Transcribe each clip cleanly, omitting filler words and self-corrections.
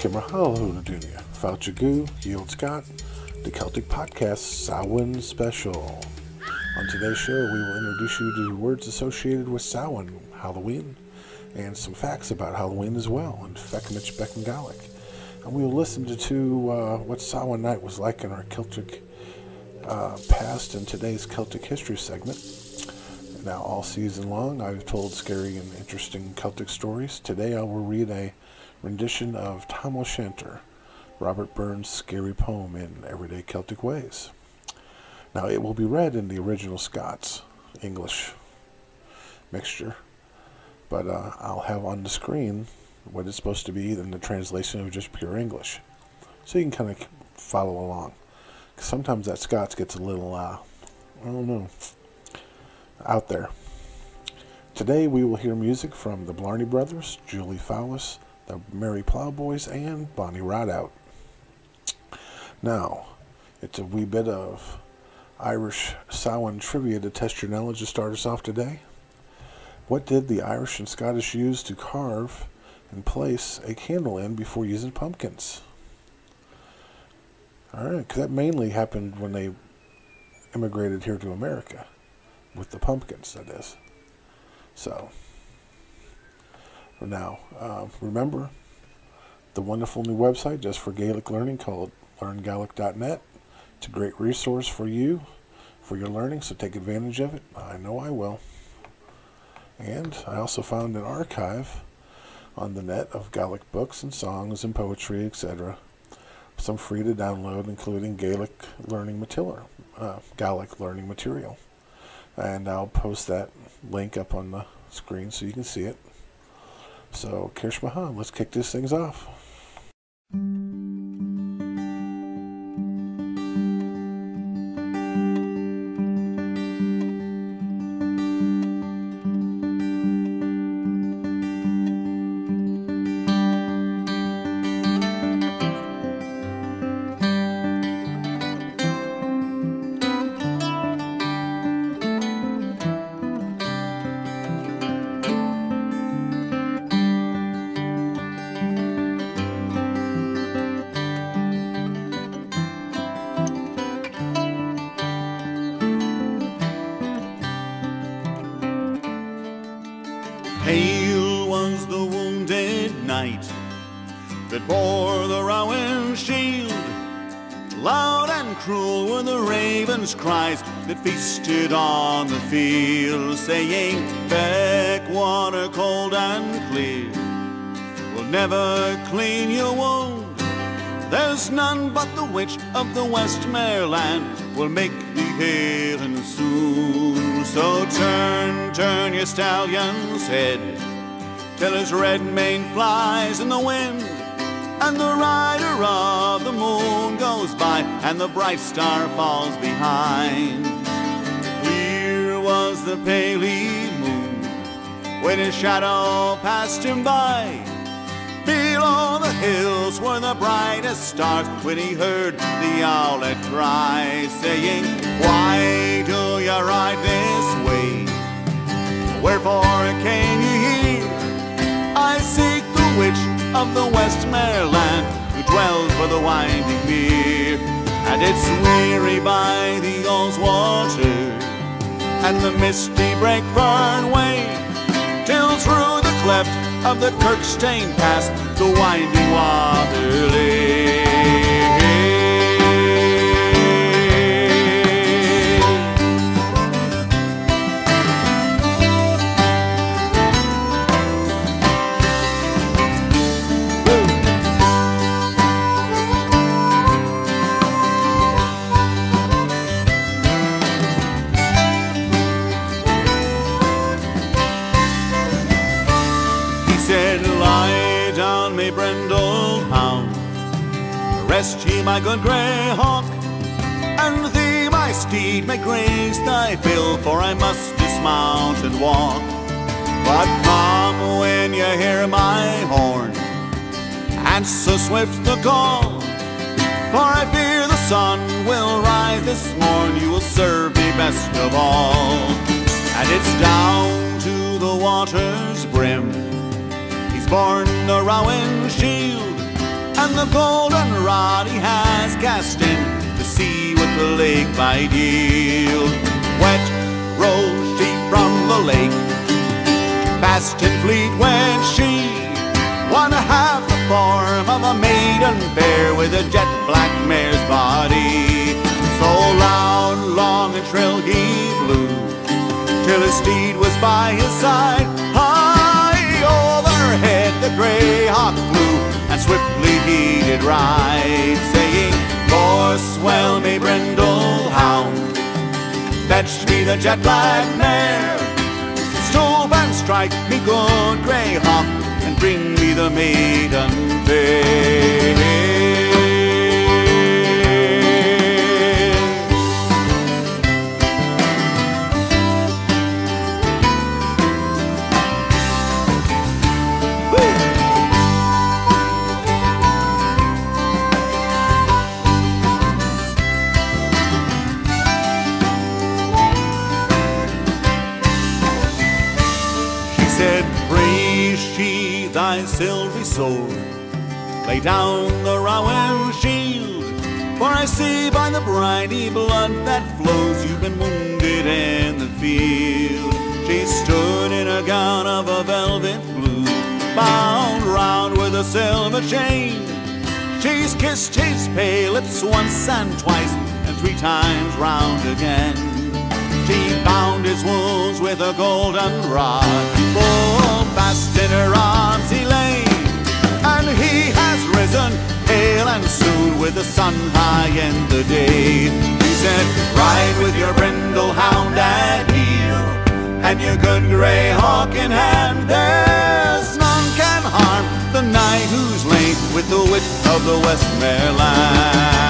Kimmerhallo to Dunia, Fauchagoo, Olde Scot, the Celtic podcast Samhain special. On today's show, we will introduce you to words associated with Samhain, Halloween, and some facts about Halloween as well, and Fecmich Beck Gaelic. And we will listen to what Samhain night was like in our Celtic past and today's Celtic history segment. Now, all season long, I've told scary and interesting Celtic stories. Today, I will read a rendition of Shanter, Robert Burns' scary poem in everyday Celtic ways. Now, it will be read in the original Scots-english mixture, but I'll have on the screen what it's supposed to be in the translation of just pure English, so you can kind of follow along. 'Cause sometimes that Scots gets a little, I don't know, out there. Today we will hear music from the Blarney Brothers, Julie Fowlis, the Merry Plowboys, and Bonnie Rideout. Now, it's a wee bit of Irish Samhain trivia to test your knowledge to start us off today. What did the Irish and Scottish use to carve and place a candle in before using pumpkins? Alright, because that mainly happened when they immigrated here to America, with the pumpkins, that is. So, now, remember the wonderful new website just for Gaelic learning called learngaelic.net. It's a great resource for you, for your learning, so take advantage of it. I know I will. And I also found an archive on the net of Gaelic books and songs and poetry, etc. Some free to download, including Gaelic learning material. And I'll post that link up on the screen so you can see it. So, Kirsch Mahan, let's kick these things off. Hail was the wounded knight that bore the Rowan shield. Loud and cruel were the ravens' cries that feasted on the field, saying, "Backwater cold and clear will never clean your wound. There's none but the witch of the Westmoreland will make thee hale and soon. So turn your stallion's head till his red mane flies in the wind, and the rider of the moon goes by, and the bright star falls behind. Clear was the pale moon when his shadow passed him by. Below the hills were the brightest stars when he heard the owlet cry, saying, "Why do you ride this way? Wherefore came you here? I seek the witch of the Westmoreland who dwells by the winding mere, and it's weary by the Olds water and the misty Breakburn way, till through the cleft of the Kirkstane Pass the winding water lay." Brindle hound, rest ye my good grey hawk, and thee my steed may graze thy fill, for I must dismount and walk. But come when you hear my horn, answer swift the call, for I fear the sun will rise this morn, you will serve me best of all. And it's down to the water's brim he's borne the Rowan shield, the golden rod he has cast in to see what the lake might yield. Wet rose she from the lake, fast and fleet went she, one half the form of a maiden fair with a jet black mare's body. So loud, long and shrill he blew, till his steed was by his side. High overhead the grey hawk flew, and swiftly he did ride, saying, "Course well may brindle hound, fetch me the jet black mare. Stoop and strike me good grey hawk, and bring me the maiden fair." Said, "Praise she thy silvery sword, lay down the rowan shield, for I see by the briny blood that flows you've been wounded in the field." She stood in a gown of a velvet blue, bound round with a silver chain. She's kissed his pale lips once and twice, and 3 times round again. She bound his wounds with a golden rod, full fast in her arms he lay, and he has risen pale and soon with the sun high in the day. He said, "Ride with your brindle hound at heel, and your good grey hawk in hand. There's none can harm the knight who's lain with the wit of the Westmerland."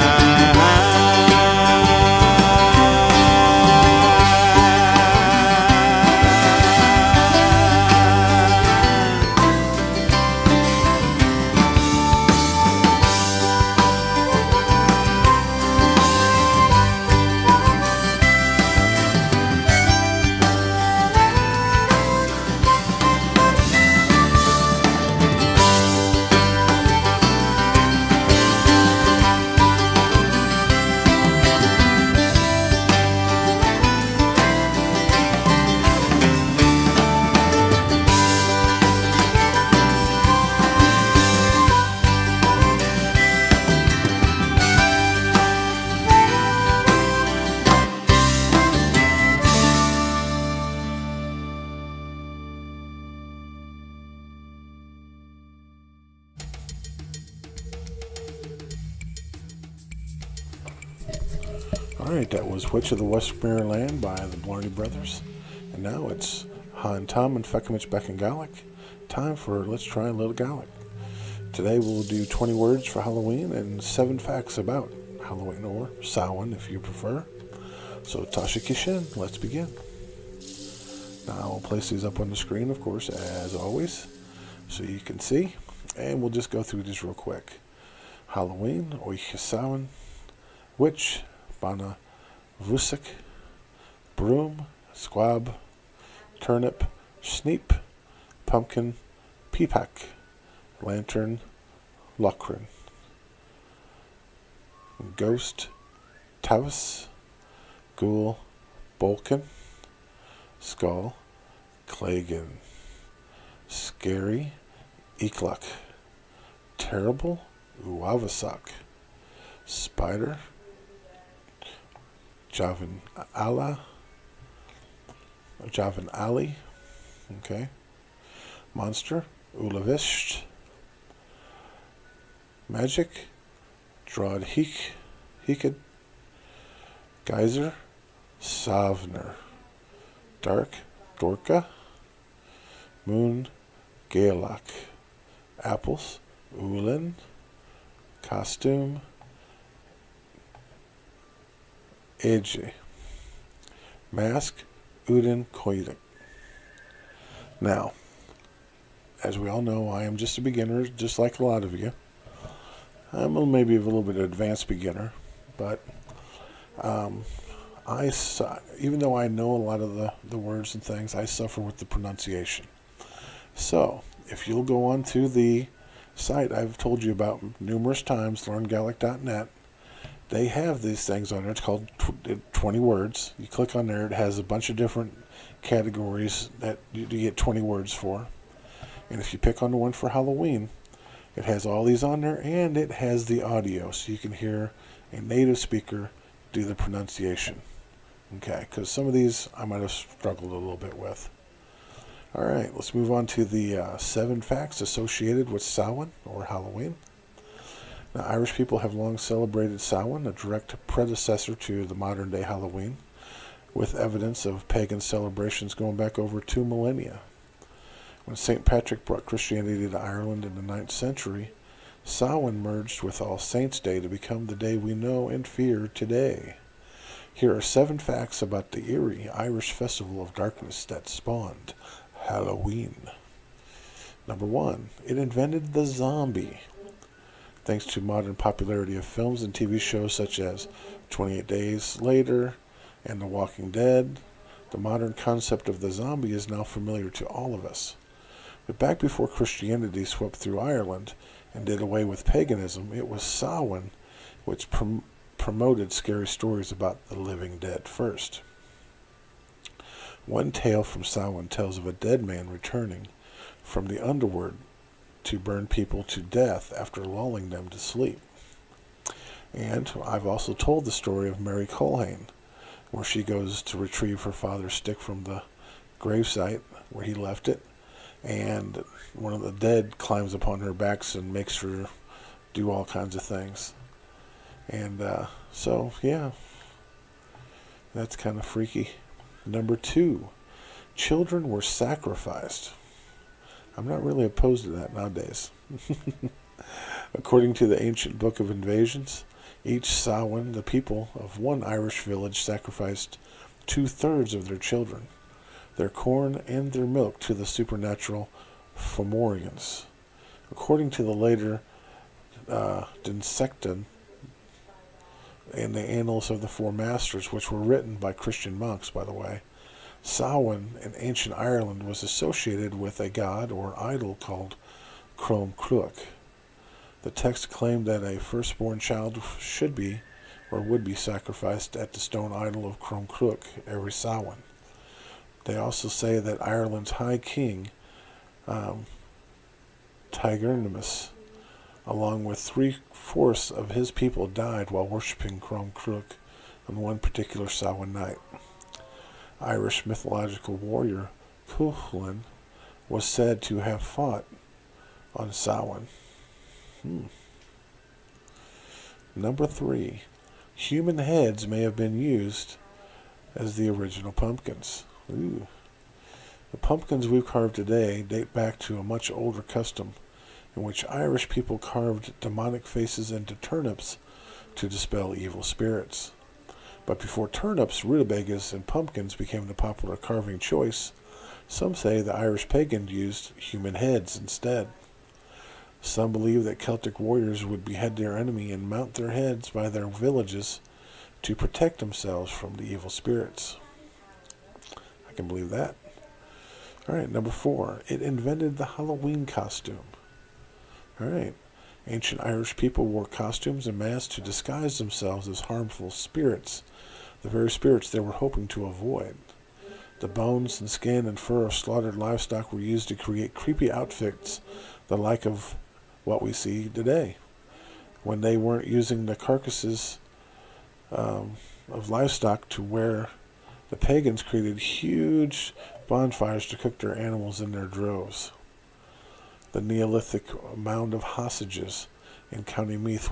Alright, that was Witch of the Westmerland by the Blarney Brothers. And now it's Han Tom and Feckamich Beck and Gaelic. Time for Let's Try a Little Gaelic. Today we'll do 20 words for Halloween and 7 facts about Halloween, or Samhain if you prefer. So Tasha Kishin, let's begin. Now I'll place these up on the screen, of course, as always, so you can see. And we'll just go through these real quick. Halloween, Oich Samhain, Witch, Bana Vusik, Broom, Squab, Turnip, Sneep, Pumpkin, Peapack, Lantern, Lochran, Ghost, Tavis, Ghoul, Bolkin, Skull, Clagan, Scary, Ekluk, Terrible, Uavasak, Spider, Javan Ali, okay. Monster, Ulavisht. Magic, Drod Hekid. Geyser, Savner. Dark, Dorka. Moon, Gaelic. Apples, Ulin. Costume, AJ. Mask, Udin Koidik. Now, as we all know, I am just a beginner, just like a lot of you. I'm maybe a little bit advanced beginner, but even though I know a lot of the words and things, I suffer with the pronunciation. So, if you'll go on to the site I've told you about numerous times, learngaelic.net. They have these things on there. It's called 20 words. You click on there. It has a bunch of different categories that you get 20 words for. And if you pick on the one for Halloween, it has all these on there, and it has the audio, so you can hear a native speaker do the pronunciation. Okay, because some of these I might have struggled a little bit with. All right, let's move on to the 7 facts associated with Samhain, or Halloween. Now, Irish people have long celebrated Samhain, a direct predecessor to the modern-day Halloween, with evidence of pagan celebrations going back over 2 millennia. When St. Patrick brought Christianity to Ireland in the 9th century, Samhain merged with All Saints' Day to become the day we know and fear today. Here are 7 facts about the eerie Irish festival of darkness that spawned Halloween. Number 1, it invented the zombie. Thanks to modern popularity of films and TV shows such as 28 Days Later and The Walking Dead, the modern concept of the zombie is now familiar to all of us. But back before Christianity swept through Ireland and did away with paganism, it was Samhain which promoted scary stories about the living dead first. One tale from Samhain tells of a dead man returning from the underworld to burn people to death after lulling them to sleep. And I've also told the story of Mary Colhane, where she goes to retrieve her father's stick from the gravesite where he left it, and one of the dead climbs upon her backs and makes her do all kinds of things. And so, yeah, that's kind of freaky. Number 2, children were sacrificed. I'm not really opposed to that nowadays. According to the ancient Book of Invasions, each Samhain, the people of one Irish village sacrificed 2/3 of their children, their corn, and their milk to the supernatural Fomorians. According to the later Dinsecton and the Annals of the Four Masters, which were written by Christian monks, by the way, Samhain in ancient Ireland was associated with a god or idol called Crom Cruach. The text claimed that a firstborn child should be or would be sacrificed at the stone idol of Crom Cruach every Samhain. They also say that Ireland's High King, Tigernmus, along with 3/4 of his people, died while worshipping Crom Cruach on one particular Samhain night. Irish mythological warrior Cuchulainn was said to have fought on Samhain. Number 3, human heads may have been used as the original pumpkins. Ooh. The pumpkins we've carved today date back to a much older custom in which Irish people carved demonic faces into turnips to dispel evil spirits. But before turnips, rutabagas, and pumpkins became the popular carving choice, some say the Irish pagans used human heads instead. Some believe that Celtic warriors would behead their enemy and mount their heads by their villages to protect themselves from the evil spirits. I can believe that. All right, number 4, it invented the Halloween costume. All right, ancient Irish people wore costumes and masks to disguise themselves as harmful spirits, the very spirits they were hoping to avoid. The bones and skin and fur of slaughtered livestock were used to create creepy outfits, the like of what we see today. When they weren't using the carcasses of livestock to wear, the pagans created huge bonfires to cook their animals in their droves. The Neolithic mound of hostages in County Meath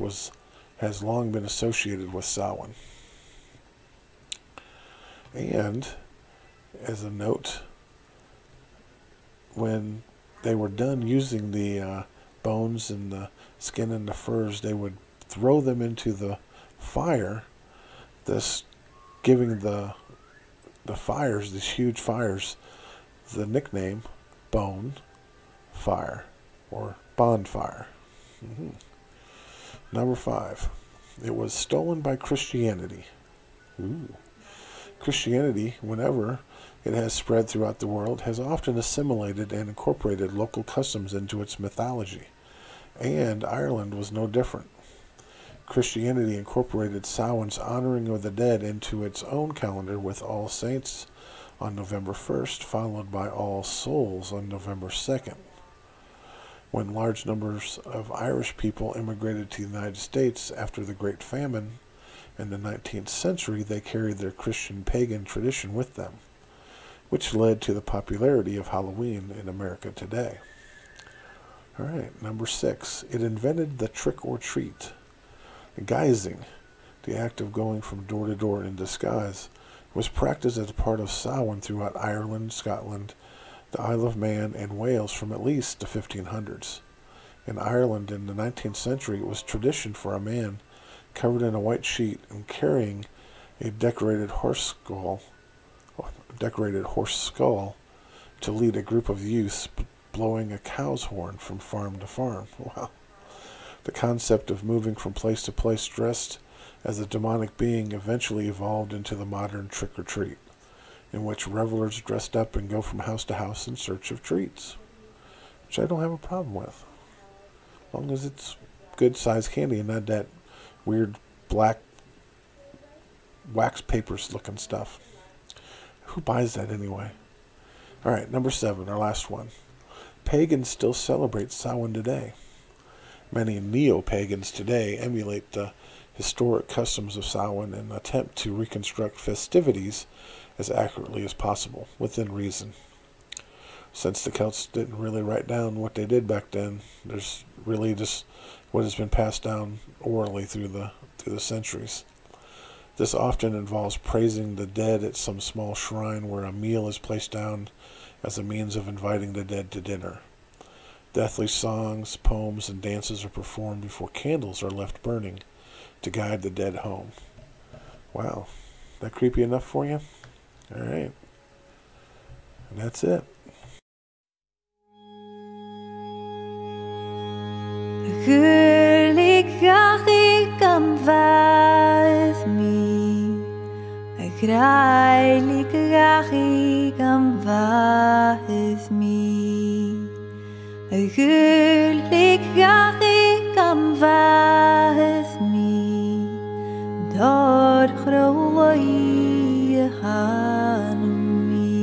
has long been associated with Samhain. And, as a note, when they were done using the bones and the skin and the furs, they would throw them into the fire, thus giving the fires, these huge fires, the nickname Bone Fire or Bonfire. Number 5, it was stolen by Christianity. Ooh. Christianity, whenever it has spread throughout the world, has often assimilated and incorporated local customs into its mythology. And Ireland was no different. Christianity incorporated Samhain's honoring of the dead into its own calendar, with All Saints on November 1st, followed by All Souls on November 2nd. When large numbers of Irish people immigrated to the United States after the Great Famine in the 19th century, they carried their Christian pagan tradition with them, which led to the popularity of Halloween in America today. All right, number 6. It invented the trick or treat. Guising, the act of going from door to door in disguise, was practiced as a part of Samhain throughout Ireland, Scotland, the Isle of Man, and Wales from at least the 1500s. In Ireland in the 19th century, it was tradition for a man covered in a white sheet and carrying a decorated horse skull to lead a group of youths blowing a cow's horn from farm to farm. Wow. The concept of moving from place to place dressed as a demonic being eventually evolved into the modern trick-or-treat, in which revelers dressed up and go from house to house in search of treats, which I don't have a problem with, as long as it's good-sized candy and not that weird black wax papers looking stuff. Who buys that anyway? All right, number 7, our last one. Pagans still celebrate Samhain today. Many neo-pagans today emulate the historic customs of Samhain and attempt to reconstruct festivities as accurately as possible, within reason. Since the Celts didn't really write down what they did back then, there's really just what has been passed down orally through the centuries. This often involves praising the dead at some small shrine where a meal is placed down as a means of inviting the dead to dinner. Deathly songs, poems, and dances are performed before candles are left burning to guide the dead home. Wow. That creepy enough for you? All right. And that's it. Gullig gachig am vaes mi, dor chroi han mi.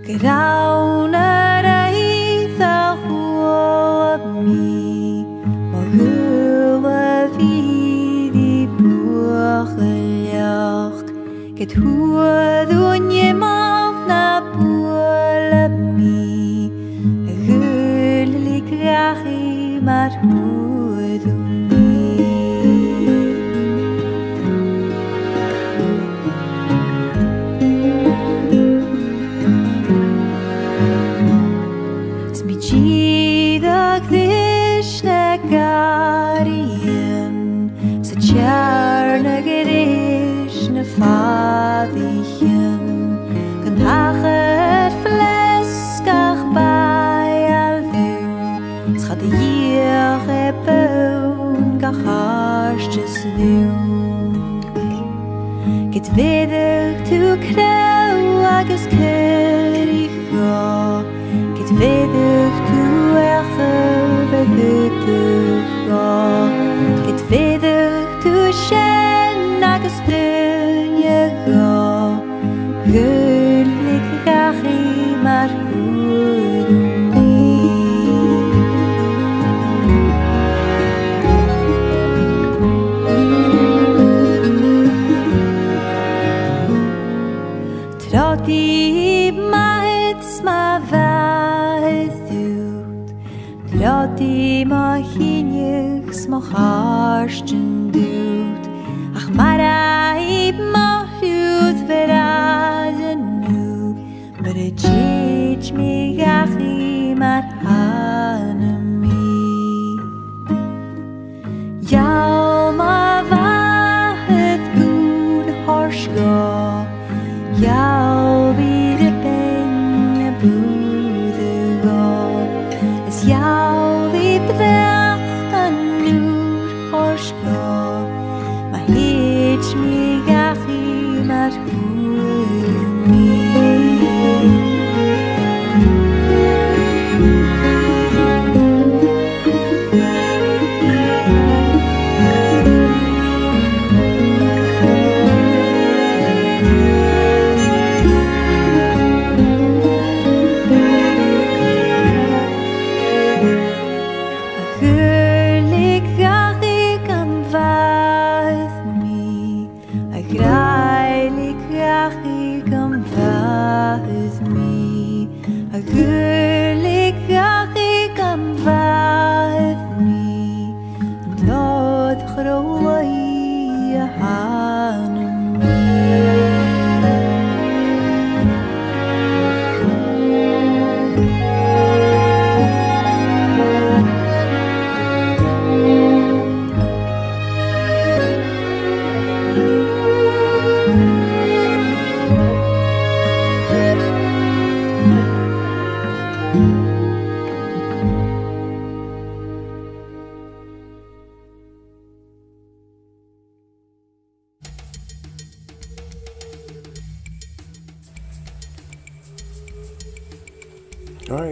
Grauner eitha huo mi, ma hula vidi bucheljoch, get huo dunje maaf na buole mi. Maar hoe doen Smijida Krishna Garian, sa tjarna Krishna Fadichen, kan hacher fleskach bij alvun, schat de jere boon gachastes doen. Get weder to krauw agus kericho, get weder to eche behutucho, get weder to shen agus dunjecho, gullig gachi maar die maits ma vaethut, die ma hinjus ma harsten doet, ach maraib ma hut verazen nu, but it chich me gachi mar hanemi. Jou ma vaeth goed harsko, jou wie de penne boede går, es jou wie bracht an nur horsko, ma hitch mi gachi mar mi.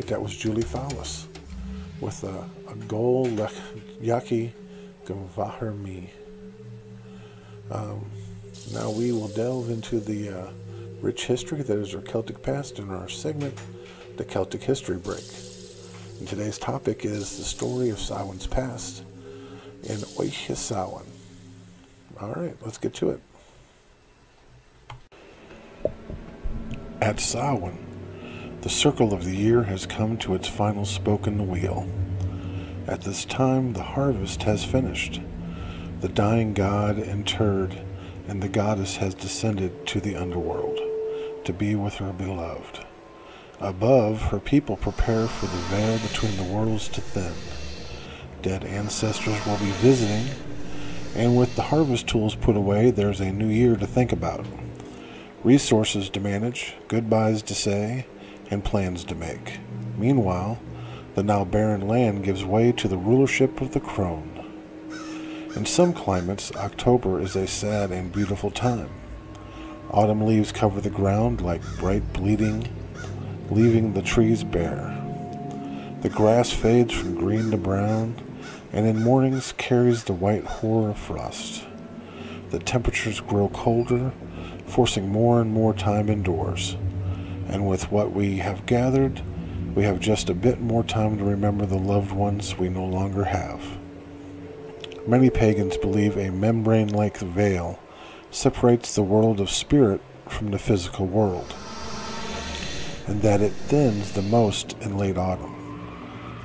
right, that was Julie Fowlis with a Gol Yaki Gavahar Mi. Now we will delve into the rich history that is our Celtic past in our segment, The Celtic History Break. And today's topic is the story of Samhain's past in Oiche Samhain. All right, let's get to it. At Samhain, the circle of the year has come to its final spoke in the wheel. At this time, the harvest has finished, the dying god interred, and the goddess has descended to the underworld to be with her beloved. Above, her people prepare for the veil between the worlds to thin. Dead ancestors will be visiting, and with the harvest tools put away, there's a new year to think about. Resources to manage, goodbyes to say, and plans to make. Meanwhile, the now barren land gives way to the rulership of the crone. In some climates, October is a sad and beautiful time. Autumn leaves cover the ground like bright bleeding, leaving the trees bare. The grass fades from green to brown, and in mornings carries the white horror of frost. The temperatures grow colder, forcing more and more time indoors. And with what we have gathered, we have just a bit more time to remember the loved ones we no longer have. Many pagans believe a membrane-like veil separates the world of spirit from the physical world, and that it thins the most in late autumn.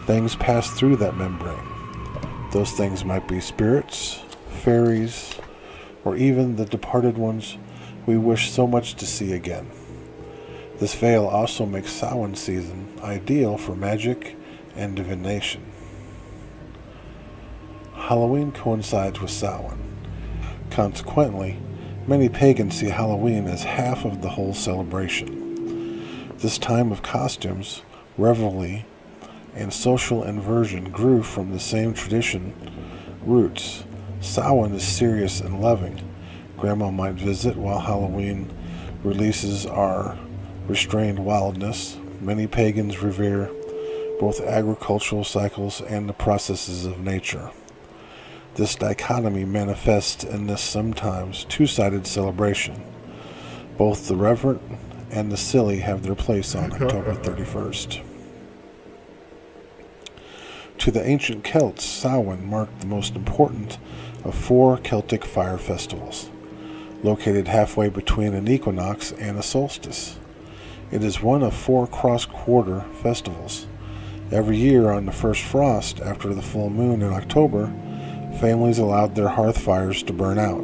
Things pass through that membrane. Those things might be spirits, fairies, or even the departed ones we wish so much to see again. This veil also makes Samhain season ideal for magic and divination. Halloween coincides with Samhain. Consequently, many pagans see Halloween as half of the whole celebration. This time of costumes, revelry, and social inversion grew from the same tradition roots. Samhain is serious and loving. Grandma might visit while Halloween releases our restrained wildness. Many pagans revere both agricultural cycles and the processes of nature. This dichotomy manifests in this sometimes two-sided celebration. Both the reverent and the silly have their place on October 31st. To the ancient Celts, Samhain marked the most important of 4 Celtic fire festivals, located halfway between an equinox and a solstice. It is one of 4 cross-quarter festivals. Every year on the first frost after the full moon in October, families allowed their hearth fires to burn out.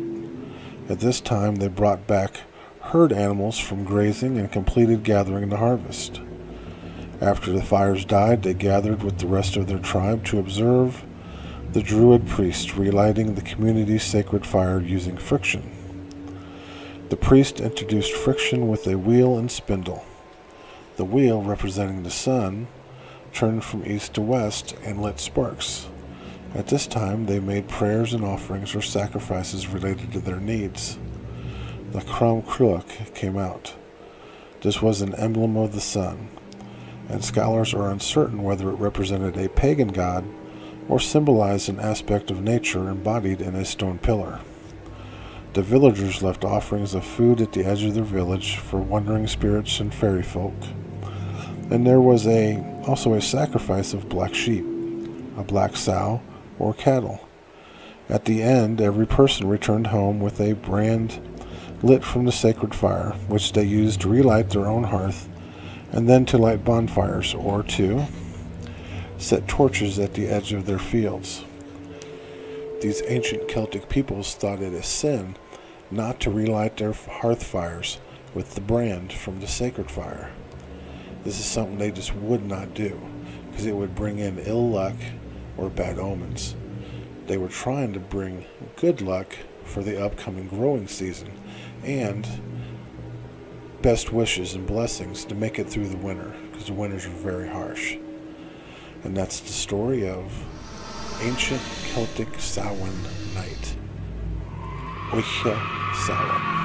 At this time, they brought back herd animals from grazing and completed gathering the harvest. After the fires died, they gathered with the rest of their tribe to observe the Druid priest relighting the community's sacred fire using friction. The priest introduced friction with a wheel and spindle. The wheel, representing the sun, turned from east to west and lit sparks. At this time, they made prayers and offerings or sacrifices related to their needs. The Crom Cruach came out. This was an emblem of the sun, and scholars are uncertain whether it represented a pagan god or symbolized an aspect of nature embodied in a stone pillar. The villagers left offerings of food at the edge of their village for wandering spirits and fairy folk. And there was also a sacrifice of black sheep, a black sow, or cattle. At the end, every person returned home with a brand lit from the sacred fire, which they used to relight their own hearth, and then to light bonfires, or to set torches at the edge of their fields. These ancient Celtic peoples thought it a sin not to relight their hearth fires with the brand from the sacred fire. This is something they just would not do, because it would bring in ill luck or bad omens. They were trying to bring good luck for the upcoming growing season and best wishes and blessings to make it through the winter, because the winters are very harsh. And that's the story of ancient Celtic Samhain night. Oiche Samhain.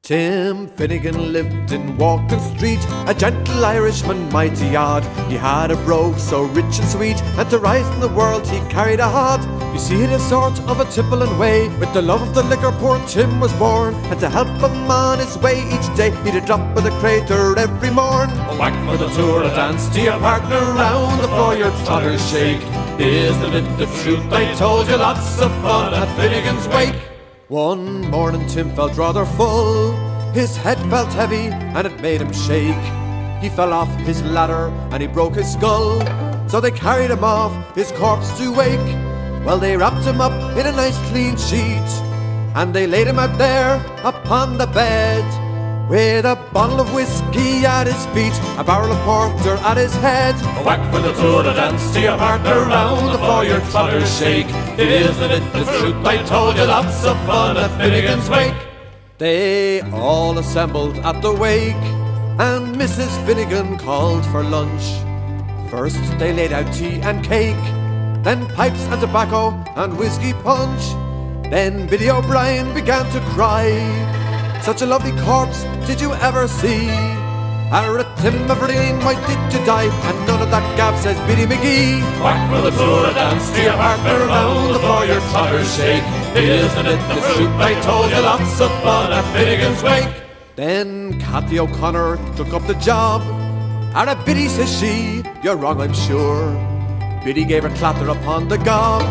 Tim Finnegan lived in Walking Street, a gentle Irishman, mighty odd. He had a brogue so rich and sweet, and to rise in the world he carried a hod. You see, it is sort of a tippling way. With the love of the liquor poor Tim was born, and to help him on his way each day, he'd a drop of the crater every morn. Whack for the tour, a dance to your partner, round the floor your trotters shake. Isn't it the truth? I told you, lots of fun at Finnegan's wake. One morning Tim felt rather full, his head felt heavy and it made him shake. He fell off his ladder and he broke his skull, so they carried him off, his corpse to wake. Well, they wrapped him up in a nice clean sheet, and they laid him out there upon the bed, with a bottle of whiskey at his feet, a barrel of porter at his head. A whack for the tour, a dance to your partner, round the floor your trotters shake. Isn't it the truth? I told you, lots of fun at Finnegan's wake. They all assembled at the wake, and Mrs. Finnegan called for lunch. First they laid out tea and cake, then pipes and tobacco and whiskey punch. Then Biddy O'Brien began to cry, such a lovely corpse did you ever see? Arra Tim Everine, why did you die? And none of that gab, says Biddy McGee. Whack for the tour, a dance to your partner, round the floor your trotters shake. Isn't it the truth? I told you, lots of fun at Finnegan's wake. Then Cathy O'Connor took up the job. Arra Biddy, says she, you're wrong I'm sure. Biddy gave her clatter upon the gob,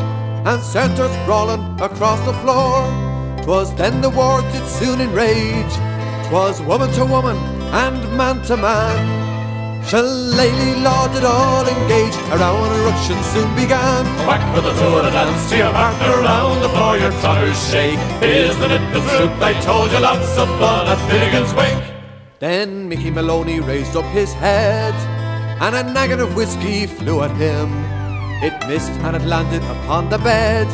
and sent her sprawling across the floor. 'Twas then the war did soon enrage, 'twas woman to woman and man to man. Shillelagh law did all engage, a row and a ruction soon began. Whack for the tour, a dance to your partner, round the floor your trotters shake. Isn't it the truth? I told you, lots of fun at Finnegan's wake. Then Mickey Maloney raised up his head, and a naggin of whiskey flew at him. It missed and it landed upon the bed.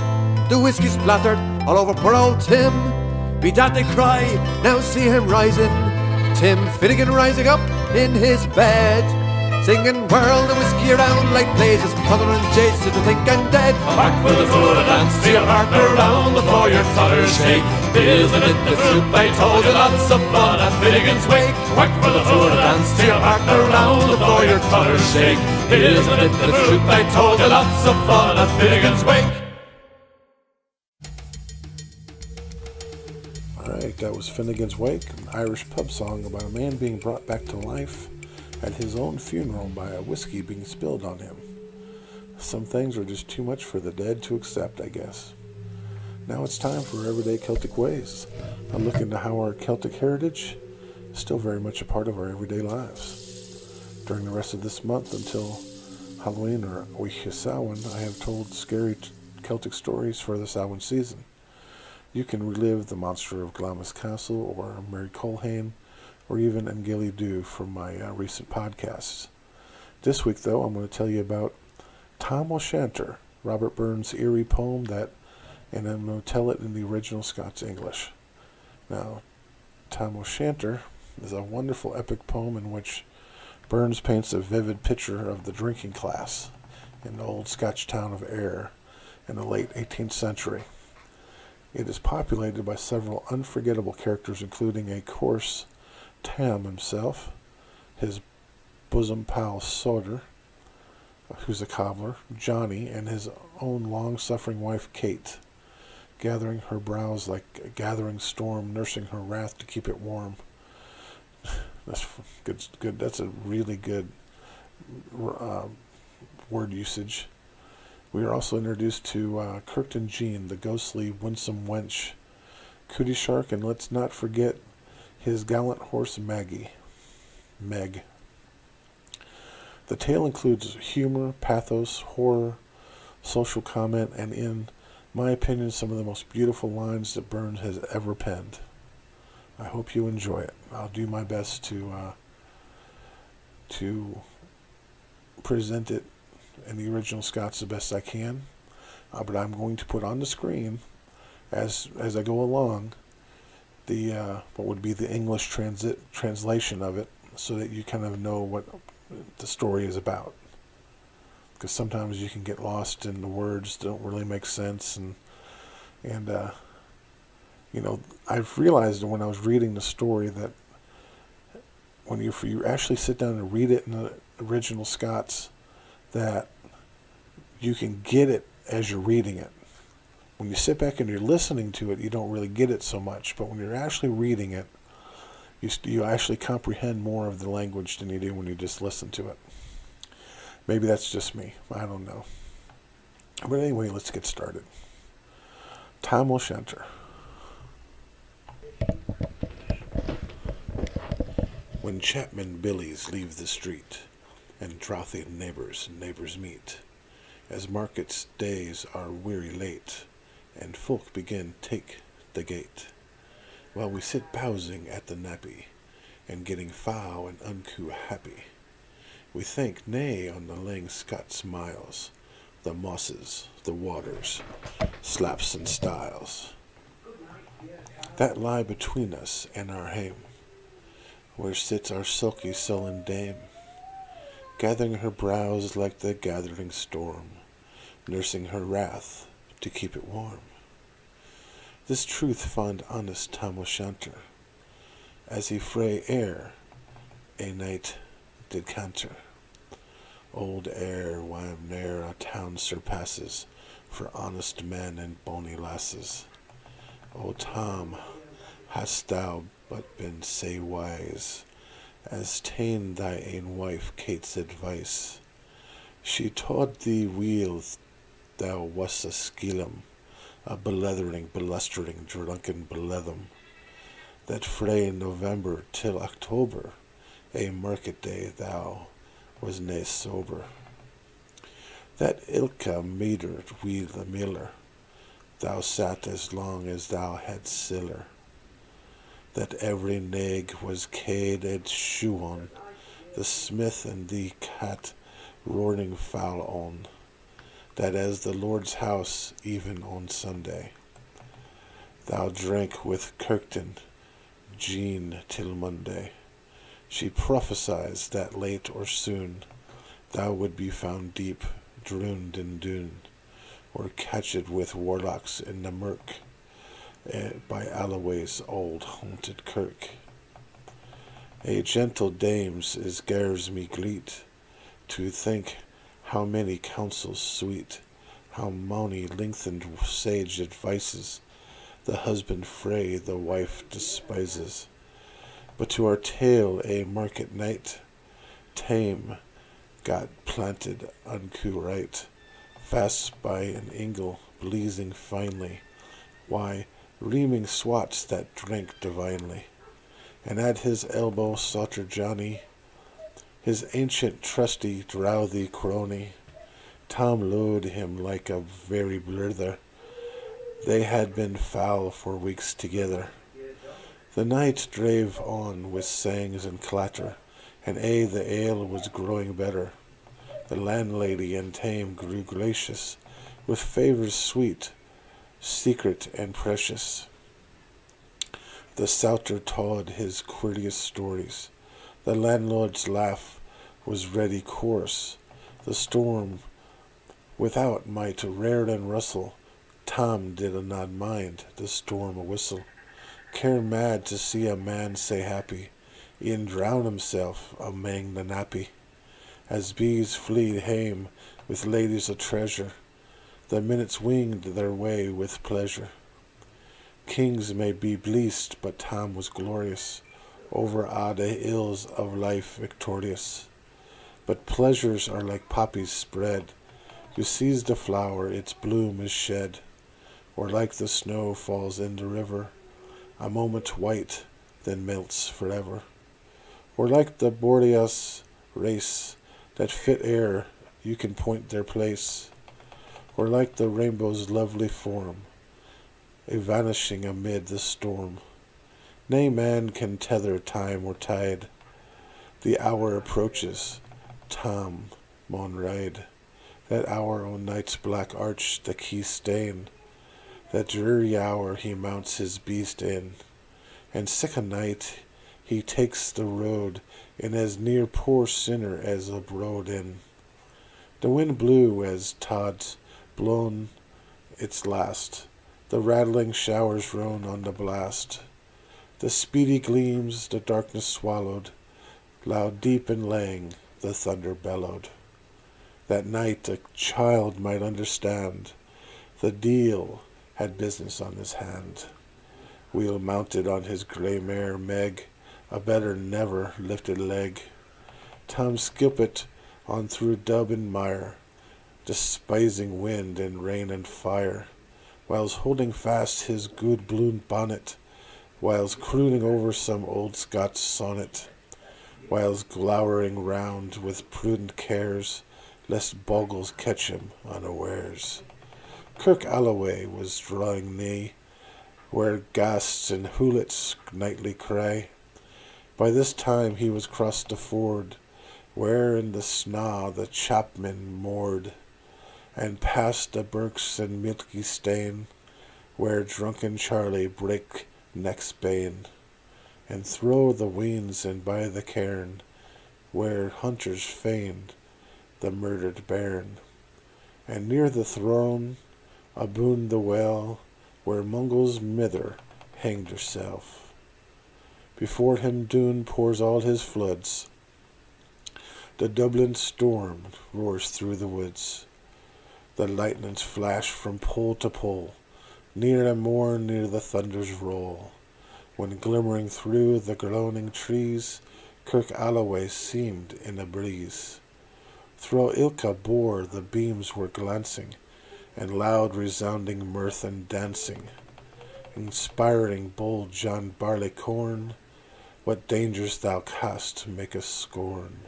The whiskey splattered all over poor old Tim. Bedad they cry, now see him rising, Tim Finnegan rising up in his bed, singing whirl the whiskey around like blazes, Connor and Jason to think I'm dead. Back for the tour, a dance to your partner, round the floor your trotters shake. Isn't it the truth? I told you, lots of fun at Finnegan's wake. Whack for the tour, a dance to your partner, round the floor your trotters shake. Isn't it the truth? I told you, lots of fun at Finnegan's wake. Alright, that was Finnegan's Wake, an Irish pub song about a man being brought back to life at his own funeral by a whiskey being spilled on him. Some things are just too much for the dead to accept, I guess. Now it's time for Everyday Celtic Ways, a look into how our Celtic heritage is still very much a part of our everyday lives. During the rest of this month until Halloween or Uiche Samhain, I have told scary Celtic stories for the Samhain season. You can relive the monster of Glamis Castle or Mary Colhane or even Engeli Du from my recent podcasts. This week, though, I'm going to tell you about Tam o' Shanter, Robert Burns' eerie poem and I'm going to tell it in the original Scots-english. Now, Tam o' Shanter is a wonderful epic poem in which Burns paints a vivid picture of the drinking class in the old Scotch town of Ayr in the late 18th century. It is populated by several unforgettable characters, including a coarse Tam himself, his bosom pal Sodder, who's a cobbler, Johnny, and his own long-suffering wife Kate, gathering her brows like a gathering storm, nursing her wrath to keep it warm. That's good. That's a really good word usage. We are also introduced to Kirkton Jean, the ghostly, winsome wench, Cootie Shark, and let's not forget his gallant horse Meg. The tale includes humor, pathos, horror, social comment, and in my opinion, some of the most beautiful lines that Burns has ever penned. I hope you enjoy it. I'll do my best to present it in the original Scots the best I can, but I'm going to put on the screen as I go along the what would be the English translation of it, so that you kind of know what the story is about. Because sometimes you can get lost in the words that don't really make sense, and I've realized when I was reading the story that when you actually sit down and read it in the original Scots, that you can get it as you're reading it. When you sit back and you're listening to it, you don't really get it so much. But when you're actually reading it, you actually comprehend more of the language than you do when you just listen to it. Maybe that's just me. I don't know. But anyway, let's get started. Tam o' Shanter. When chapmen billies leave the street, and drouthy neighbours meet, as market's days are weary late, and folk begin take the gate, while we sit bowsing at the nappy, and getting foul and unco happy, we think nay on the lang Scots miles, the mosses, the waters, slaps and stiles, that lie between us and our hame, where sits our sulky sullen dame, gathering her brows like the gathering storm, nursing her wrath to keep it warm. This truth fond honest Tam o' Shanter, as he frae air a night did canter. Old air wham ne'er a town surpasses for honest men and bonny lasses. O Tam, hast thou but been sae wise as ta'en thy ain wife Kate's advice? She taught thee weel thou wast a skeelum, a belethering, belustering, drunken belethum, that frae November till October, a market day thou was nae sober. That ilka meter weel the miller, thou sat as long as thou had siller, that every nag was cade and shoe on, the smith and the cat roaring foul on, that as the Lord's house, even on Sunday, thou drank with Kirkton Jean till Monday. She prophesied that late or soon thou would be found deep, drooned in Doon, or catched with warlocks in the mirk, by Alloway's old haunted kirk. A gentle dames is gares me gleet, to think how many counsels sweet, how mony lengthened sage advices, the husband frae the wife despises. But to our tale a market night, tame got planted unco right, fast by an ingle blazing finely, why reaming swats that drank divinely, and at his elbow Sauter Johnny, his ancient trusty drouthy crony. Tom lo'ed him like a very blither, they had been foul for weeks together. The night drave on with sangs and clatter, and aye the ale was growing better. The landlady and Tame grew gracious, with favours sweet, secret and precious. The Sauter told his courteous stories, the landlord's laugh was ready coarse. The storm without might rared and rustle, Tom did not mind the storm a whistle. Care mad to see a man sae happy, e'en drown himself amang the nappy. As bees flee hame with ladies of treasure, the minutes winged their way with pleasure. Kings may be bleast, but Tom was glorious, over a' the ills of life victorious. But pleasures are like poppies spread, you seize the flower, its bloom is shed, or like the snow falls in the river, a moment white, then melts forever. Or like the Boreas race, that fit air, you can point their place. Or like the rainbow's lovely form, a vanishing amid the storm. Nay man can tether time or tide, the hour approaches, Tom maun ride. That hour on night's black arch the key stain, that dreary hour he mounts his beast in, and sic a night he takes the road, in as near poor sinner as abroad in. The wind blew as Todd's blown its last, The rattling showers roan on the blast. The speedy gleams the darkness swallowed. Loud, deep, and lang the thunder bellowed. That night a child might understand. The deil had business on his hand. Wheel mounted on his grey mare Meg, a better never lifted leg. Tom skippet on through dub and mire, despising wind and rain and fire, whiles holding fast his good blue bonnet, whiles crooning over some old Scots sonnet, whiles glowering round with prudent cares, lest bogles catch him unawares. Kirk Alloway was drawing nigh, where ghasts and hoolets nightly cry. By this time he was crossed the ford, where in the snaw the chapmen moored, and past the birks and milky stane, where drunken Charlie brake neck's bane, and thro' the weans and by the cairn, where hunters feigned the murdered bairn, and near the throne, aboon the well, where Mungle's mither hanged herself. Before him Doon pours all his floods. The Dublin storm roars through the woods. The lightnings flash from pole to pole. Near and more near the thunders roll. When glimmering through the groaning trees, Kirk Alloway seemed in a breeze. Thro' ilka bore the beams were glancing, and loud resounding mirth and dancing, inspiring bold John Barleycorn, what dangers thou cast make us scorn.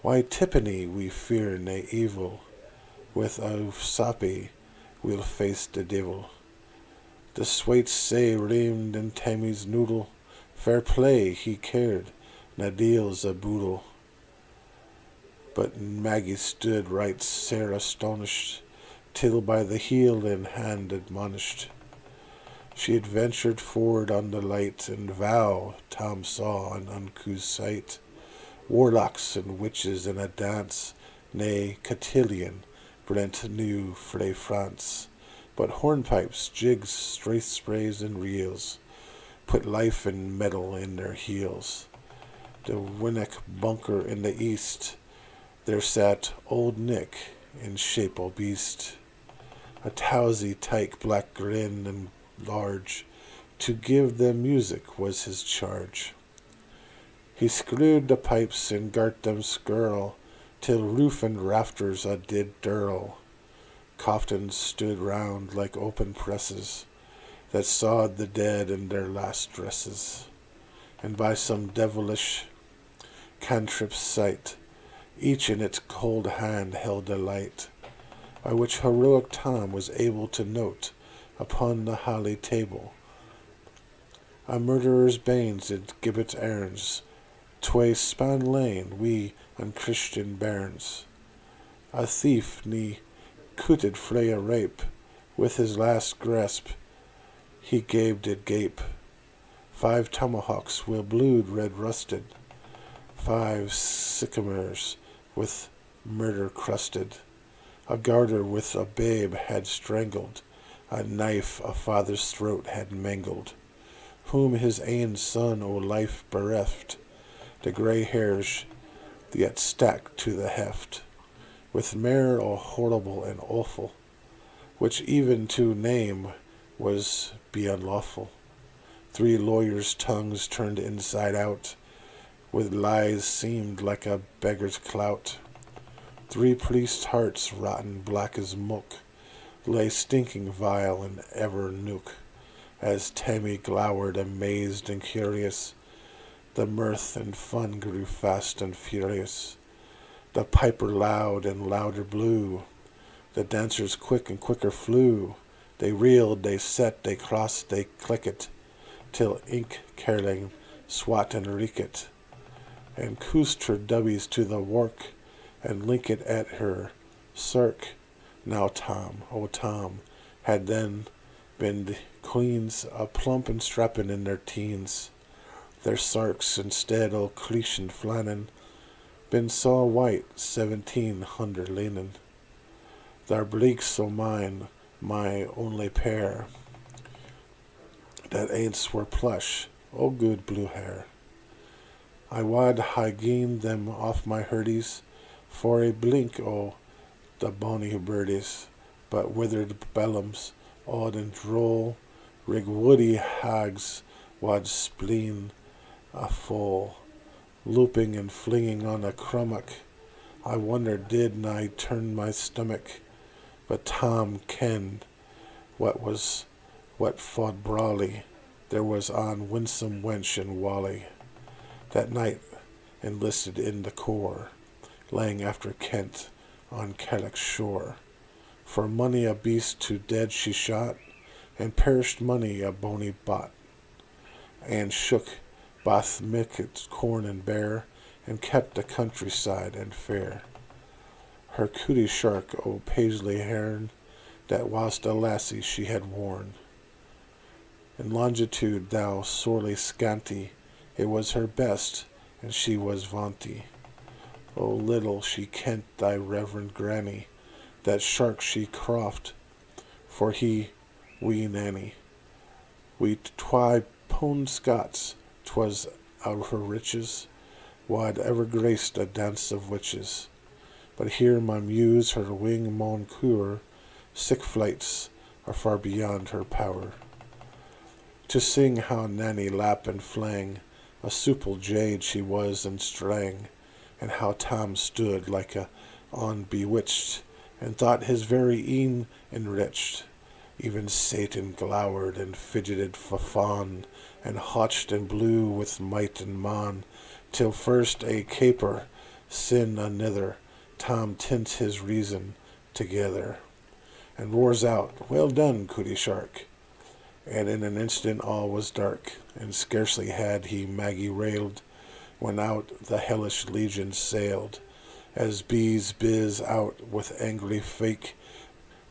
Why Tippany we fear nae evil, with Usoppy we'll face the devil. The swaits say reamed in Tammy's noodle, fair play he cared, na deal's a boodle. But Maggie stood right sair astonished, till by the heel and hand admonished. She had ventured forward on the light, and vow Tom saw an uncouth sight. Warlocks and witches in a dance, nay, cotillion, Brent knew frae France. But hornpipes, jigs, straith sprays, and reels put life and metal in their heels. The Winnock bunker in the east, there sat Old Nick in shape o' beast, a towsy tyke black grin and large, to give them music was his charge. He screwed the pipes and gart them skirl, till roof and rafters a did dirl. Coffins stood round like open presses, that sawed the dead in their last dresses, and by some devilish cantrip's sight, each in its cold hand held a light, by which heroic Tom was able to note upon the holly table a murderer's banes did gibbet errands, twa span lane we unchristian bairns. A thief ne cooted frae a rape, with his last grasp he did gape. 5 tomahawks will blued red rusted, 5 sycamores with murder crusted, a garter with a babe had strangled, a knife a father's throat had mangled, whom his ain son o' life bereft, the grey hairs yet stacked to the heft, with mair o' horrible and awful, which even to name was be unlawful. 3 lawyers' tongues turned inside out, with lies seemed like a beggar's clout. 3 priests' hearts, rotten black as muck, lay stinking vile and ever nook, as Tammy glowered amazed and curious. The mirth and fun grew fast and furious. The piper loud and louder blew. The dancers quick and quicker flew. They reeled, they set, they crossed, they clicket, till ink careling swat and reek it, and coosed her dubbies to the work, and link it at her cirque. Now Tom, oh Tom, had then been the queens a plump and strappin' in their teens, their sarks instead o' cleechin flannin, been saw white 1700 linen. Their bleaks o' mine my only pair, that aince were plush, oh good blue hair. I wad hae gien them off my hurdies, for a blink o' the bonny birdies, but withered bellums, odd and droll, rig woody hags wad spleen a full, looping and flinging on a crummock. I wonder did nigh turn my stomach, but Tom kenned what fod brawly there was on winsome wench and Wally. That night enlisted in the corps, laying after Kent on Gaelic shore. For money a beast to dead she shot, and perished money a bony bot, and shook bath micket corn and bear, and kept the countryside and fair. Her cootie shark o' paisley hairn, that whilst a lassie she had worn. In longitude thou sorely scanty, it was her best, and she was vaunty. O little she kent thy reverend granny, that shark she croft, for he wee nanny. We twy pone Scots, 'twas out her riches, wad ever graced a dance of witches. But here my muse her wing maun cure, sick flights are far beyond her power. To sing how Nanny lap and flang, a supple jade she was and strang, and how Tom stood like a on bewitched, and thought his very een enriched. Even Satan glowered and fidgeted for fawn, and hotched and blew with might and maun, till first a caper, sin anither, Tom tint his reason together, and roars out, "Well done, cootie shark!" And in an instant all was dark, and scarcely had he Maggie railed, when out the hellish legion sailed, as bees biz out with angry fake,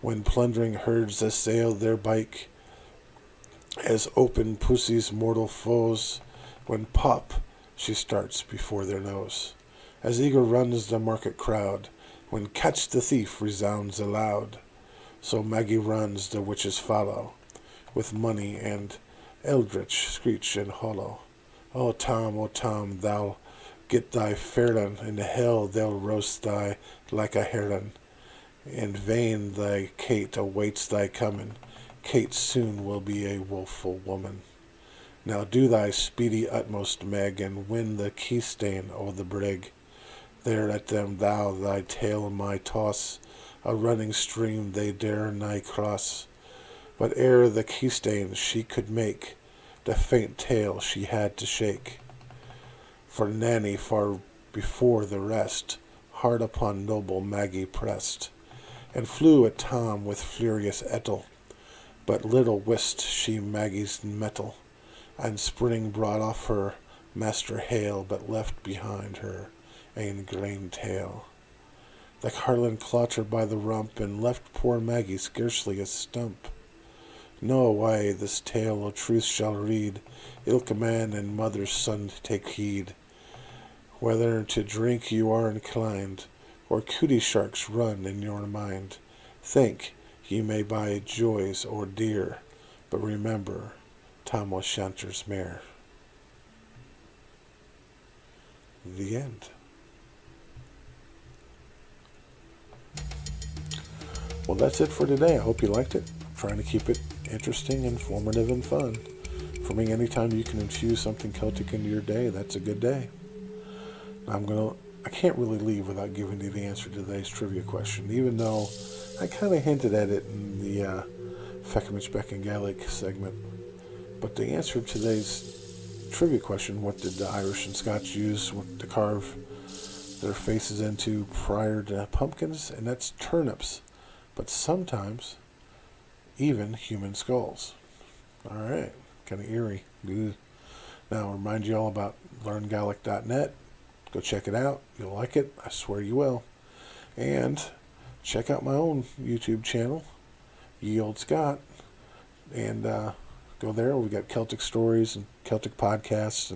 when plundering herds assailed their bike, as open pussy's mortal foes, when pop she starts before their nose, as eager runs the market crowd, when catch the thief resounds aloud. So Maggie runs, the witches follow, with money and eldritch screech and hollow. O Tom, thou'll get thy fairlin, in hell they'll roast thy like a heron. In vain thy Kate awaits thy comin', Kate soon will be a woeful woman. Now do thy speedy utmost, Meg, and win the keystane o' the brig. There let them thou thy tail my toss, a running stream they dare nigh cross. But ere the keystane she could make, the faint tail she had to shake. For Nanny far before the rest, hard upon noble Maggie pressed, and flew at Tom with furious ettle. But little wist she Maggie's mettle, and spring brought off her master hale, but left behind her ane grain tail. The carlin caught her by the rump, and left poor Maggie scarcely a stump. No why this tale o' truth shall read, ilka man and mother's son take heed. Whether to drink you are inclined, or cootie sharks run in your mind, think ye may buy joys or dear, but remember Tom was Shanter's mare. The end. Well, that's it for today. I hope you liked it. I'm trying to keep it interesting, informative, and fun. For me, anytime you can infuse something Celtic into your day, that's a good day. I can't really leave without giving you the answer to today's trivia question, even though I kind of hinted at it in the Feckimich and Gaelic segment. But the answer to today's trivia question, what did the Irish and Scots use to carve their faces into prior to pumpkins? And that's turnips, but sometimes even human skulls. All right, kind of eerie. Now, I'll remind you all about learngaelic.net. Go check it out. You'll like it. I swear you will. And check out my own YouTube channel, Ye Olde Scot. And go there. We got Celtic stories and Celtic podcasts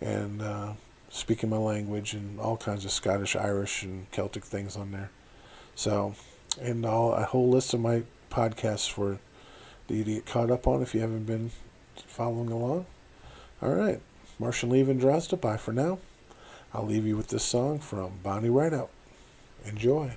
and speaking my language and all kinds of Scottish, Irish, and Celtic things on there. So, and a whole list of my podcasts for you to get caught up on if you haven't been following along. All right. Martian Leave and Drozda, bye for now. I'll leave you with this song from Bonnie Rideout. Enjoy.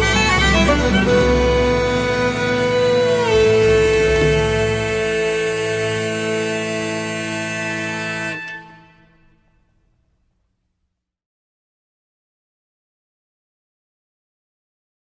Bye.